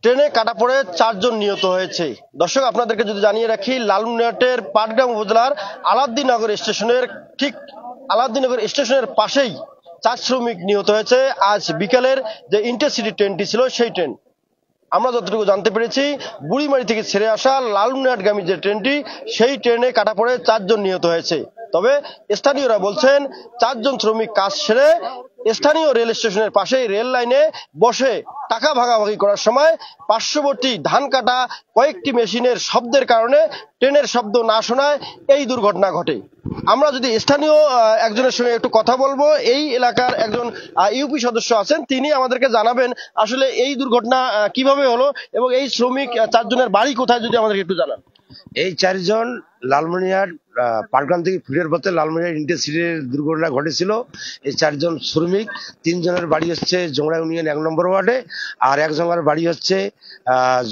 ট্রেনে কাটা পড়ে 4 জন নিহত হয়েছে। দর্শক, আপনাদেরকে যদি জানিয়ে রাখি, লালমনিরহাটের পাটগ্রাম উপজেলার আলাউদ্দিননগর স্টেশনের পাশেই 4 শ্রমিক নিহত হয়েছে আজ বিকালের যে ইন্টারসিটি ট্রেনটি ছিল সেই ট্রেন। আমরা যতটুকু জানতে পেরেছি, বুড়িমারি থেকে ছেড়ে আসা লালমনিরহাটগামী যে ট্রেনটি সেই ট্রেনে কাটা পড়ে 4 জন নিহত হয়েছে। তবে স্থানীয়রা বলছেন 4 জন শ্রমিক কাজ সেরে স্থানীয় রেল স্টেশনের পাশেই রেল লাইনে বসে টাকা ভাগাভাগি করার সময় পার্শ্ববর্তী ধান কাটা কয়েকটি মেশিনের শব্দের কারণে ট্রেনের শব্দ না শোনায় এই দুর্ঘটনা ঘটে। আমরা যদি স্থানীয় একজনের সঙ্গে একটু কথা বলবো, এই এলাকার একজন ইউপি সদস্য আছেন, তিনি আমাদেরকে জানাবেন আসলে এই দুর্ঘটনা কিভাবে হলো এবং এই শ্রমিক 4 জনের বাড়ি কোথায়, যদি আমাদেরকে একটু জানান। এই 4 জন লালমনিরহাট পাটগ্রাম থেকে ফিরের পথে লালমনিরহাট ইন্টারসিটির দুর্ঘটনা ঘটেছিল। এই 4 জন শ্রমিক, 3 জনের বাড়ি হচ্ছে জোংড়া ইউনিয়ন 1 নম্বর ওয়ার্ডে, আর একজনের বাড়ি হচ্ছে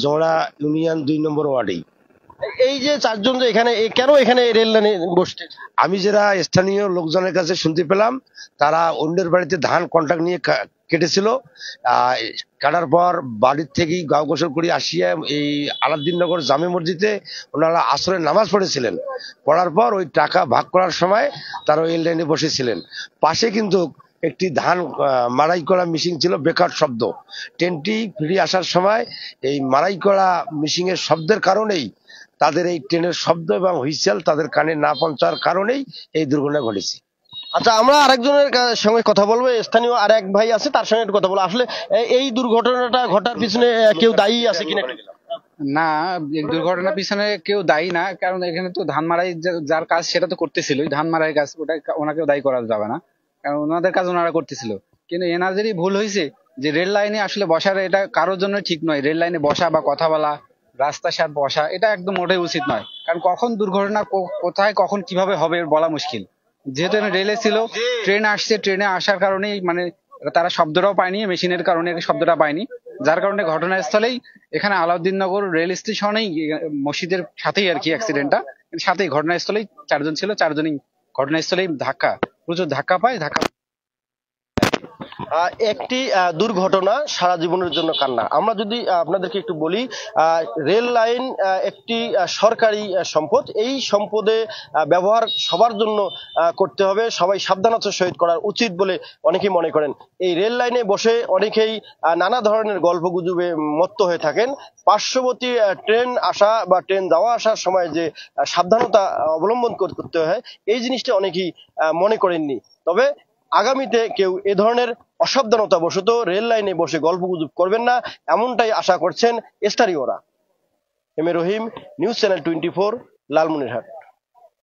জোংড়া ইউনিয়ন 2 নম্বর ওয়ার্ডেই। এই যে 4 জন যে এখানে কেন এখানে রেল লাইনে বসছে? আমি যারা স্থানীয় লোকজনের কাছে শুনতে পেলাম, তারা অন্যের বাড়িতে ধান কন্ট্রাক্ট নিয়ে কেটেছিল। কাটার পর বাড়ির থেকেই গাঁও গোসল করে আসিয়া এই আলাউদ্দিননগর জামে মসজিদে ওনারা আসরের নামাজ পড়েছিলেন। পড়ার পর ওই টাকা ভাগ করার সময় তারা ওই লাইনে বসেছিলেন। পাশে কিন্তু একটি ধান মাড়াই করা মেশিন ছিল, বেকার শব্দ। ট্রেনটি ফিরে আসার সময় এই মাড়াই করা মেশিনের শব্দের কারণেই, তাদের এই ট্রেনের শব্দ এবং হুইসেল তাদের কানে না পৌঁছার কারণেই এই দুর্ঘটনা ঘটেছে। আচ্ছা, আমরা আরেকজনের সঙ্গে কথা বলবো, স্থানীয় আর এক ভাই আছে, তার সঙ্গে কথা বলবো। আসলে এই দুর্ঘটনাটা ঘটার পিছনে কেউ দায়ী আছে কিনা? না, দুর্ঘটনার পিছনে কেউ দায়ী না, কারণ এখানে তো ধান মারাই যার কাজ সেটা তো করতেছিল, ধান মারাই কাজ, ওটা ওনাকেও দায়ী করা যাবে না, কারণ ওনাদের কাজ ওনারা করতেছিল। কিন্তু এনাদেরই ভুল হয়েছে যে রেল লাইনে আসলে বসার, এটা কারোর জন্য ঠিক নয়। রেল লাইনে বসা বা কথা বলা, রাস্তার সাথে বসা, এটা একদম মোটেই উচিত নয়। কারণ কখন দুর্ঘটনা কোথায় কখন কিভাবে হবে বলা মুশকিল। যেহেতু রেলে ছিল, ট্রেন আসছে, ট্রেনে আসার কারণেই মানে তারা শব্দটাও পায়নি, মেশিনের কারণে শব্দটা পায়নি, যার কারণে ঘটনাস্থলেই এখানে আলাউদ্দিননগর রেল স্টেশনেই মসজিদের সাথেই আর কি অ্যাক্সিডেন্টটা, সাথেই ঘটনাস্থলেই 4 জন ছিল, 4 জনই ঘটনাস্থলেই প্রচুর ধাক্কা পায়। একটি দুর্ঘটনা সারা জীবনের জন্য কান্না। আমরা যদি আপনাদেরকে একটু বলি, রেল লাইন একটি সরকারি সম্পদ। এই সম্পদে ব্যবহার সবার জন্য করতে হবে, সবাই সাবধানতার সহিত করা উচিত বলে অনেকেই মনে করেন। এই রেল লাইনে বসে অনেকেই নানা ধরনের গল্প গুজবে মত্ত হয়ে থাকেন। পার্শ্ববর্তী ট্রেন আসা বা ট্রেন যাওয়া আসার সময় যে সাবধানতা অবলম্বন করতে হয়, এই জিনিসটা অনেকেই মনে করেননি। তবে আগামীতে কেউ এ ধরনের অসাবধানতা বশত রেল লাইনে বসে গল্পগুজব করবেন না, এমনটাই আশা করছেন স্থানীয়রা। M A Rahim, news channel 24, Lalmonirhat.